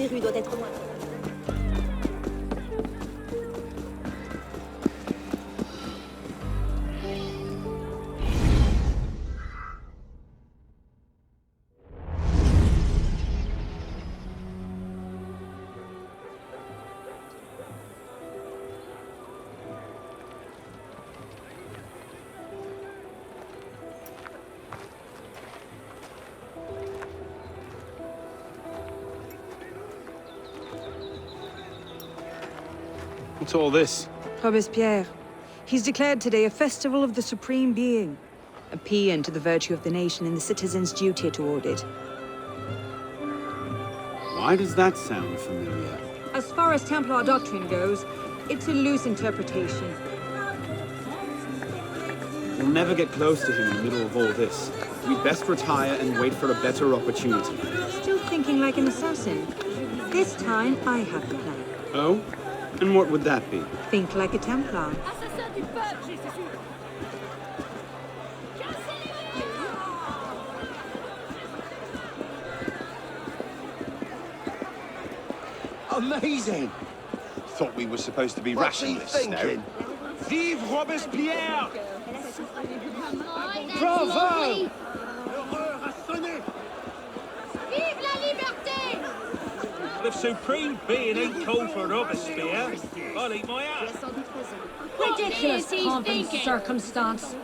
verrue doit être moins. What's all this? Robespierre. He's declared today a festival of the Supreme Being. A paean to the virtue of the nation and the citizens' duty toward it. Why does that sound familiar? As far as Templar doctrine goes, it's a loose interpretation. We'll never get close to him in the middle of all this. We'd best retire and wait for a better opportunity. Still thinking like an assassin. This time, I have the plan. Oh? And what would that be? Think like a Templar. Amazing! Thought we were supposed to be rationalists now. Vive Robespierre! Bravo! Vive la liberté! The Supreme Being ain't called for Robespierre. I'll eat my hat. Ridiculous pomp and circumstance.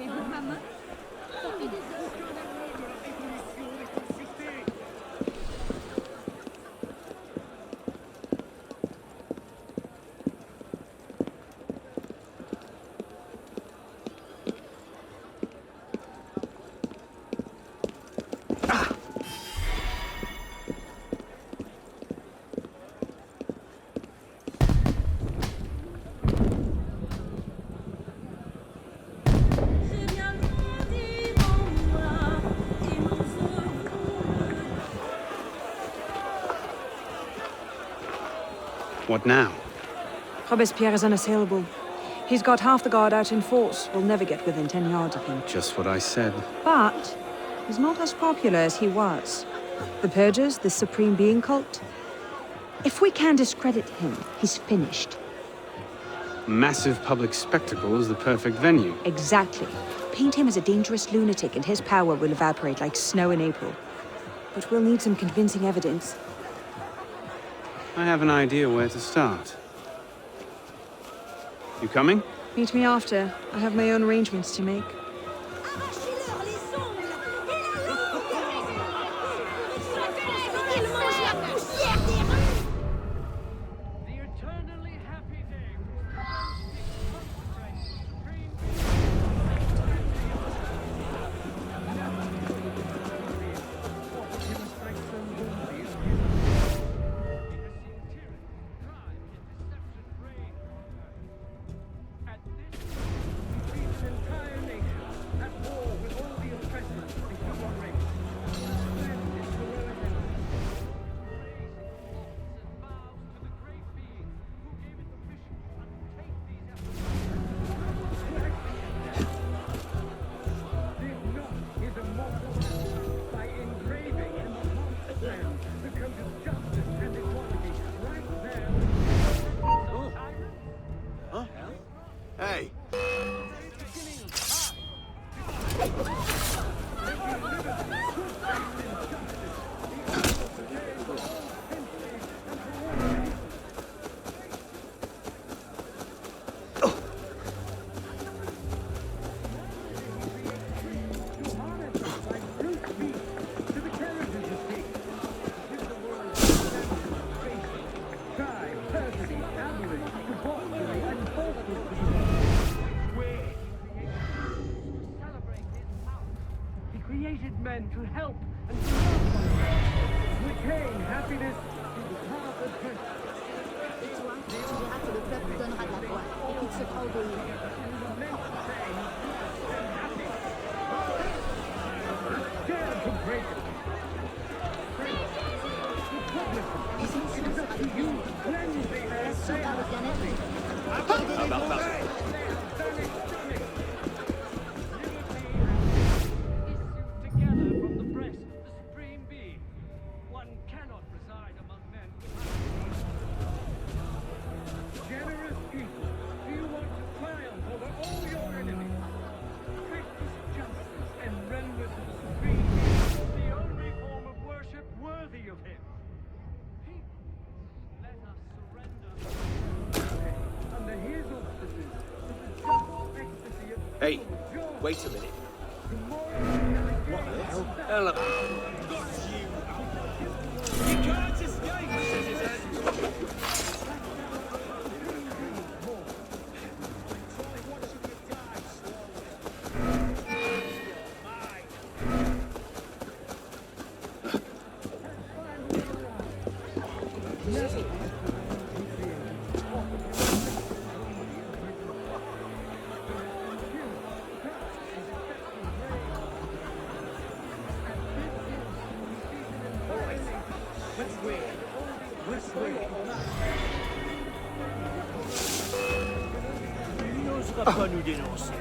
What now? Robespierre is unassailable. He's got half the guard out in force. We'll never get within 10 yards of him. Just what I said. But he's not as popular as he was. The Purgers, the Supreme Being cult. If we can discredit him, he's finished. Massive public spectacle is the perfect venue. Exactly. Paint him as a dangerous lunatic and his power will evaporate like snow in April. But we'll need some convincing evidence. I have an idea where to start. You coming? Meet me after. I have my own arrangements to make. Hey! Created men to help and to love one another. Retain happiness in the heart of men. Et toi, tu verras que le peuple donnera de la voix et qu'il se fera obéir. Dare to break it. Sur le bien-être. Together from the breast of the Supreme Being, one cannot reside among men. Wait a minute. What the hell? Hello. You can't escape, citizen! Non sera pas nous dénoncer.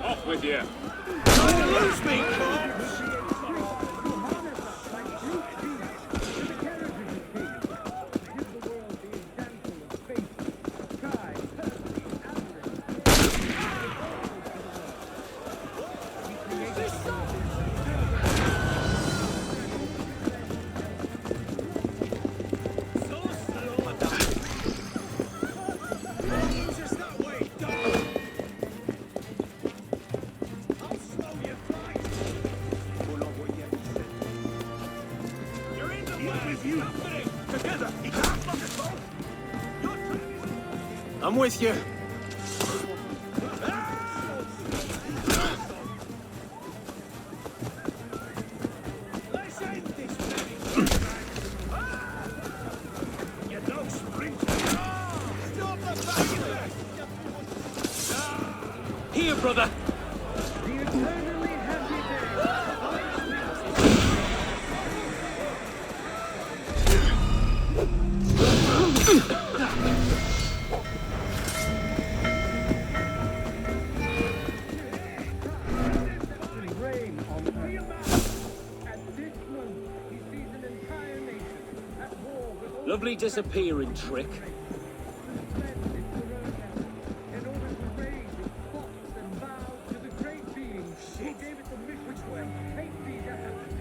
Off with you. Lose me, corpse! I'm with you. Here, brother. The eternally happy rain on real man. At this moment, he sees an entire nation at war with all Lovely disappearing trick. in order to raise its thoughts and vows to the great being. He gave it the mission which way. Take these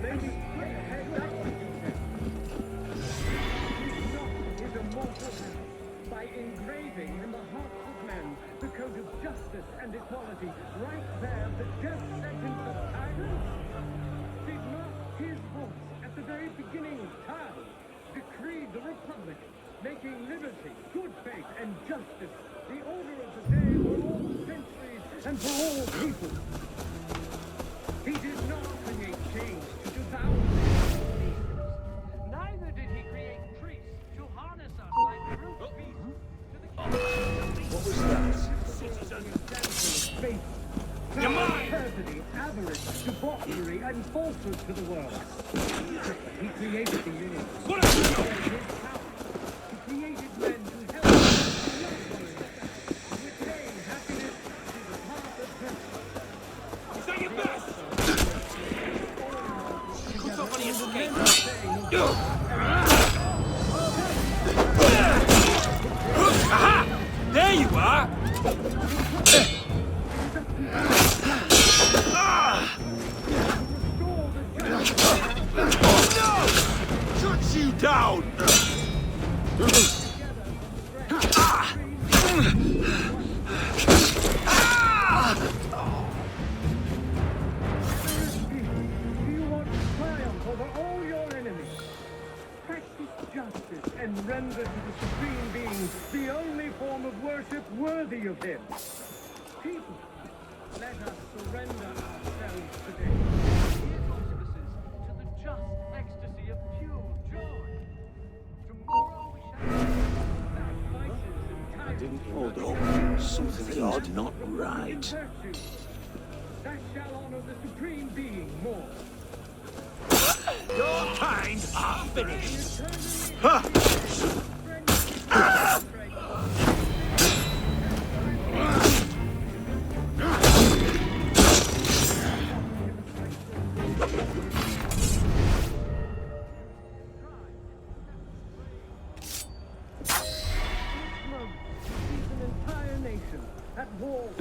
maybe that one you said. He knocked his immortal hand by engraving in the hearts of men the code of justice and equality. Right there, the death sentence of tyrants. Did not his voice at the very beginning of time decree the republic, making liberty, good faith, and justice the order of the day for all centuries and for all people? He did not create change to devour nations. Neither did he create priests to harness us like brute beasts to the What was that? faith. Your mind! Perfidy, avarice, debauchery, and falsehood to the world. He created the universe. What is His power. He created men to help us to retain happiness to the path of purpose. Is that your best? Put up on your escape. Aha! There you are! Shut you down! Do you want to triumph over all your enemies? Practice justice and render to the Supreme Being the only form of worship worthy of him. People, let us surrender ourselves today. His auspices to the just ecstasy of pure joy. Tomorrow we shall have vices and tyrants. Hold on. Something's not right. Virtue. That shall honor the Supreme Being more. Your kind are finished.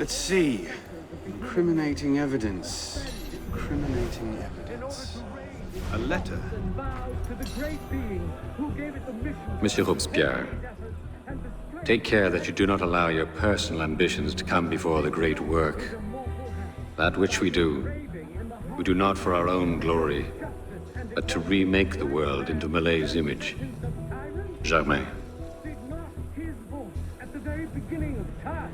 Let's see. Incriminating evidence. Incriminating evidence. A letter. Monsieur Robespierre, take care that you do not allow your personal ambitions to come before the great work. That which we do not for our own glory, but to remake the world into Malay's image. Germain. Did not his voice at the very beginning of time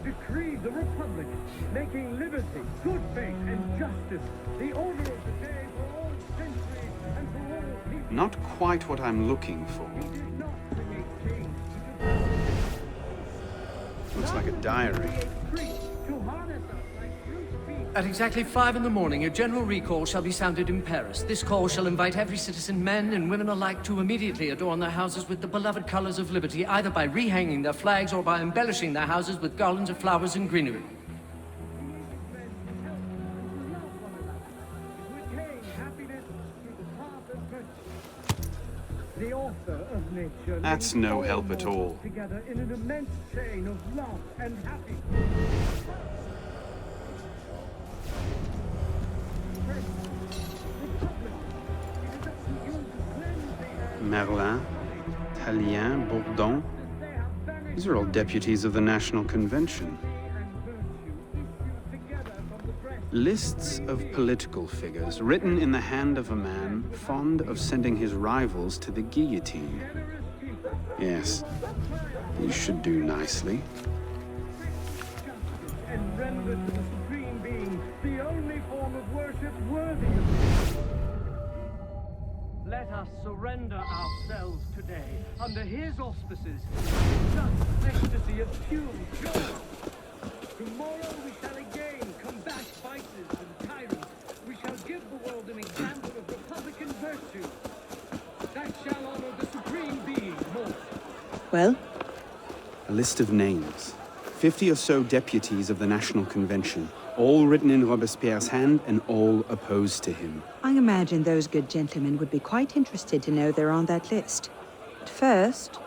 decree the Republic, making liberty, good faith, and justice the order of the day for all centuries and for all people? Not quite what I'm looking for. Did not create change. Looks like a diary. To harness us like brute beasts. At exactly 5 in the morning, a general recall shall be sounded in Paris. This call shall invite every citizen, men and women alike, to immediately adorn their houses with the beloved colors of liberty, either by rehanging their flags or by embellishing their houses with garlands of flowers and greenery. The author of nature. That's no help at all. Together in an immense chain of love and happiness. Merlin, Tallien, Bourdon. These are all deputies of the National Convention. Lists of political figures written in the hand of a man fond of sending his rivals to the guillotine. Yes, you should do nicely. And render to the Supreme Being the only form of worship worthy of him. Let us surrender ourselves today under his auspices, just ecstasy of pure joy. Tomorrow we shall again combat vices and tyrants. We shall give the world an example of republican virtue that shall honor the Supreme Being most. Well, A list of names. 50 or so deputies of the National Convention, all written in Robespierre's hand and all opposed to him. I imagine those good gentlemen would be quite interested to know they're on that list. But first...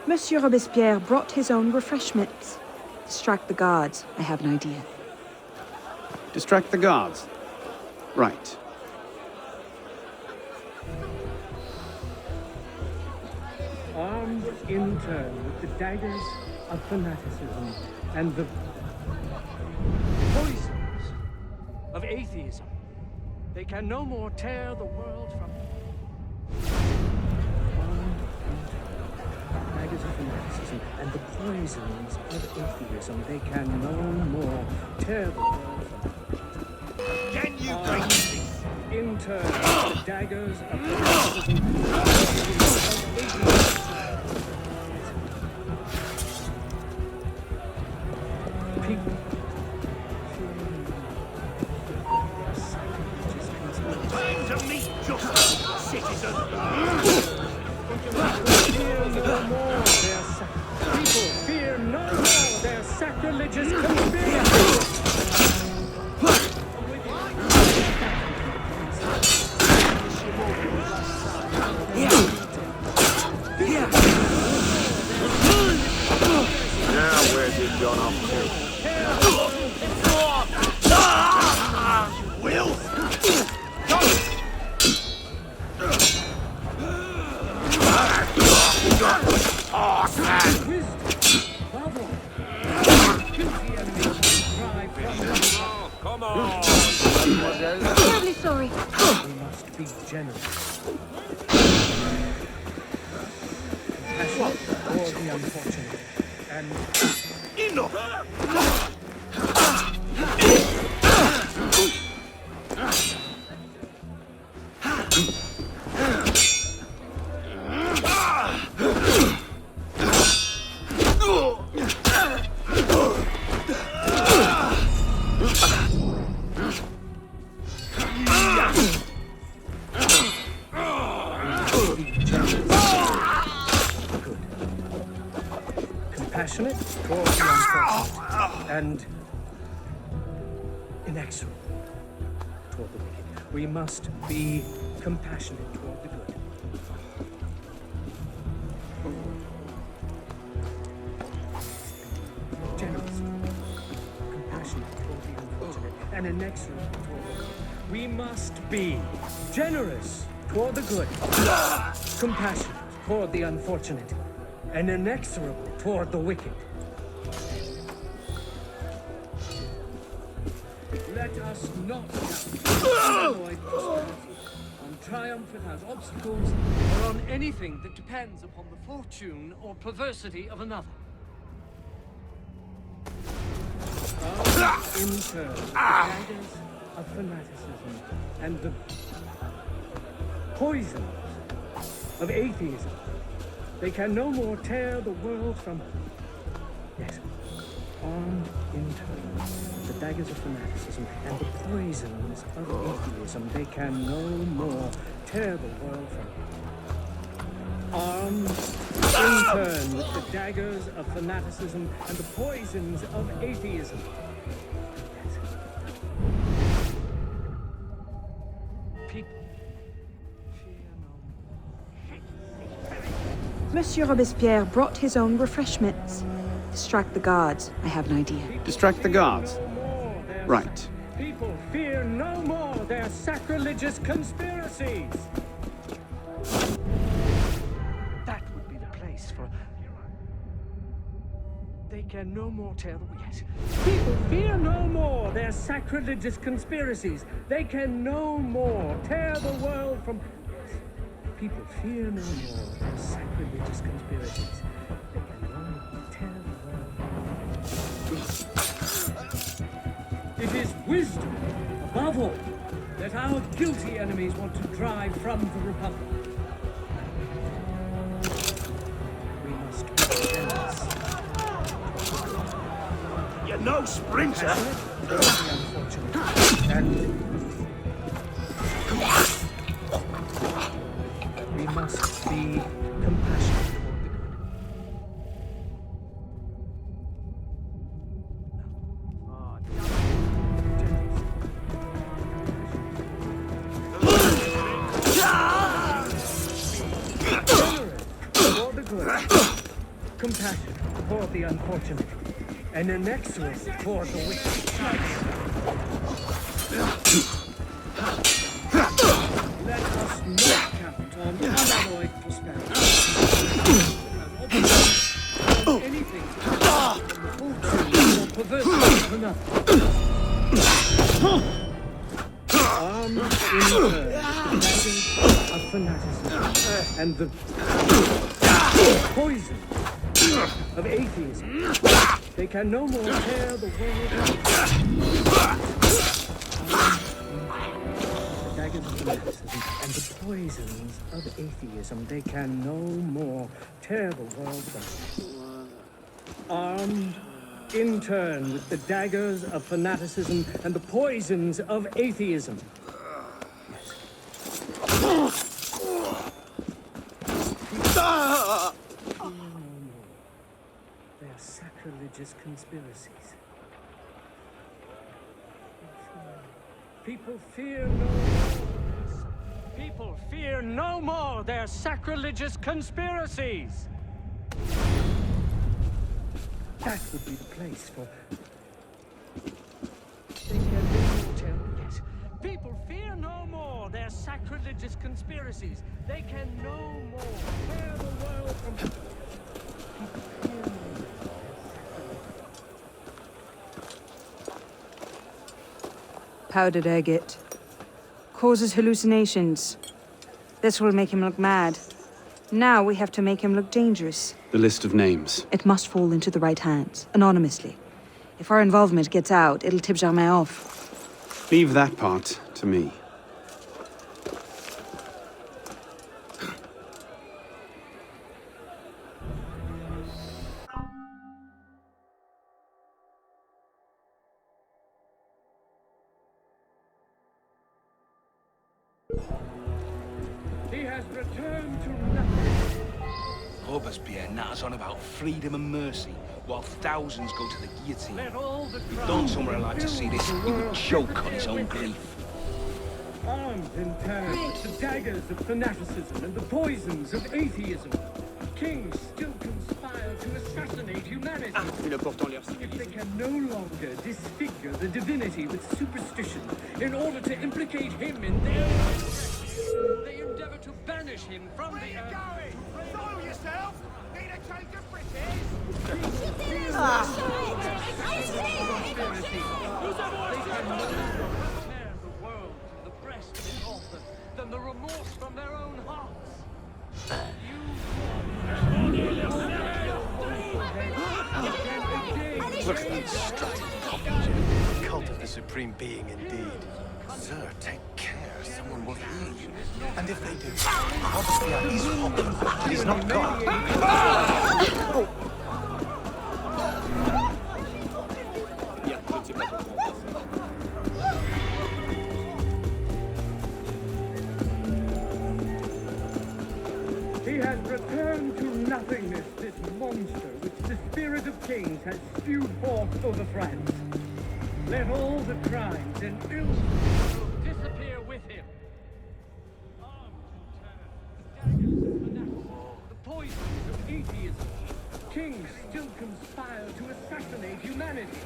Monsieur Robespierre brought his own refreshments. Distract the guards. I have an idea. Distract the guards. Right. Armed in turn with the daggers of fanaticism and the Poisons of atheism. They can no more tear the world from... daggers of fanaticism and the poisons of atheism. They can no more tear the world from... Can you break this? In turn, the daggers of fanaticism people. Time to meet justice, citizen! Fear no more their sacrilegious conspiracy. Now where's it gone off to? Will! Come on! Terribly sorry. We must be generous. Compassionate for the unfortunate. And Enough! compassionate toward the unfortunate. And inexorable toward the wicked. We must be compassionate toward the good. and inexorable toward the good. We must be generous toward the good, compassionate toward the unfortunate, and inexorable toward the wicked. Let us not avoid prosperity on triumph without obstacles, or on anything that depends upon the fortune or perversity of another. In turn, the daggers of fanaticism and the poisons of atheism, they can no more tear the world from... Yes, armed in turn, the daggers of fanaticism and the poisons of atheism, they can no more tear the world from... Armed in turn with the daggers of fanaticism and the poisons of atheism. Monsieur Robespierre brought his own refreshments. Distract the guards. I have an idea. Distract the guards. Right. People fear no more their sacrilegious conspiracies. That would be the place for... They can no more tear the... Yes. People fear no more their sacrilegious conspiracies. They can no more tear the world from... People fear no more their sacrilegious conspiracies. They can no more tear the world. It is wisdom, above all, that our guilty enemies want to drive from the Republic. We must be generous. You're no sprinter. And we must be compassionate toward the good. Toward the good, compassion toward the unfortunate, and inexorable toward the wicked. Let us not count on unalloyed prosperity. Anything from the fortune or perversity of another. Armed in turn with the daggers of fanaticism and the poison of atheism, they can no more tear the world apart. The daggers of fanaticism and the poisons of atheism, they can no more tear the world from. Armed in turn with the daggers of fanaticism and the poisons of atheism. They are sacrilegious conspiracies. People fear no more. People fear no more their sacrilegious conspiracies. That would be the place for... They can no more tell... Yes. People fear no more their sacrilegious conspiracies. They can no more tear the world from... People fear no more. Powdered agate. Causes hallucinations. This will make him look mad. Now we have to make him look dangerous. The list of names. It must fall into the right hands, anonymously. If our involvement gets out, it'll tip Germain off. Leave that part to me. He has returned to nothing. Robespierre natters on about freedom and mercy, while thousands go to the guillotine. Let all the If Don somewhere like to see this, he would choke on his own grief. Armed in turn with the daggers of fanaticism and the poisons of atheism, Kings still conspire to assassinate humanity. If they can no longer disfigure the divinity with superstition in order to implicate him in their they endeavor to banish him from the earth. Follow yourself! Need a change of British? They can no longer tear the world from the breast of its author than the remorse from their own hearts. Look at that strutting cockage. Cult of the Supreme Being indeed. Sir, take care. Someone will hear you. And if they do, Robespierre is hopping. He's not gone. He has returned to nothingness, this monster which the spirit of kings has spewed forth over France. Let all the crimes and ills disappear with him. Armed and terror, the daggers of fanaticism, the poisons of atheism. Kings still conspire to assassinate humanity.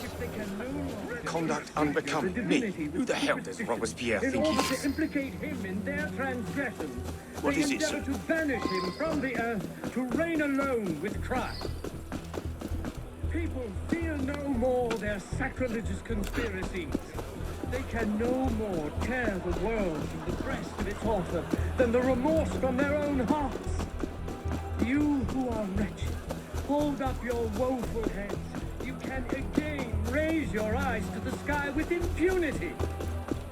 If they can no longer Conduct unbecoming me. Who the hell does Robespierre think he in order is? to implicate him in their transgressions, What they is it, endeavor sir? to banish him from the earth, to reign alone with Christ. People fear no more their sacrilegious conspiracies. They can no more tear the world from the breast of its author than the remorse from their own hearts. You who are wretched, hold up your woeful heads. You can again raise your eyes to the sky with impunity.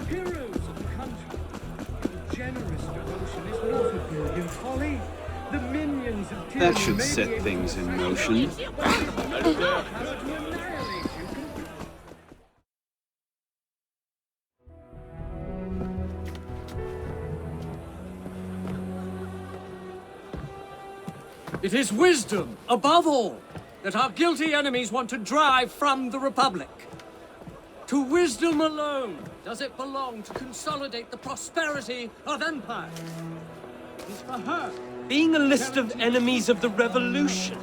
Heroes of the country, your generous devotion is not a build in folly. The minions of tyranny That should may set be able things to in fight motion. you, but it is not our power to annihilate you. It is wisdom, above all, that our guilty enemies want to drive from the Republic. To wisdom alone does it belong to consolidate the prosperity of empire. It's for her. Being a list of enemies of the revolution.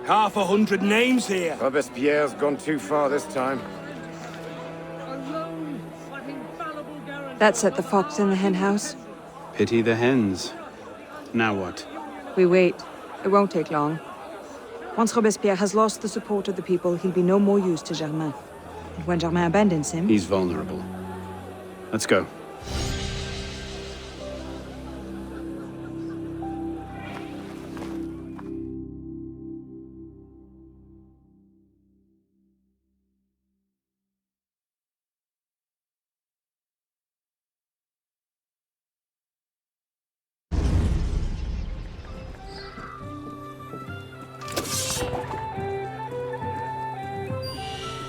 100 names here. Robespierre's gone too far this time. Alone, but infallible guarantee. That set the fox in the hen house. Pity the hens. Now what? We wait. It won't take long. Once Robespierre has lost the support of the people, he'll be no more use to Germain. And when Germain abandons him... He's vulnerable. Let's go.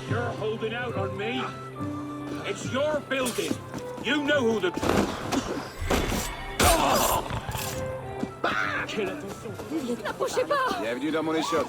You're holding out on me. It's your building. You know who the... N'approchez pas! Bienvenue dans mon échoppe.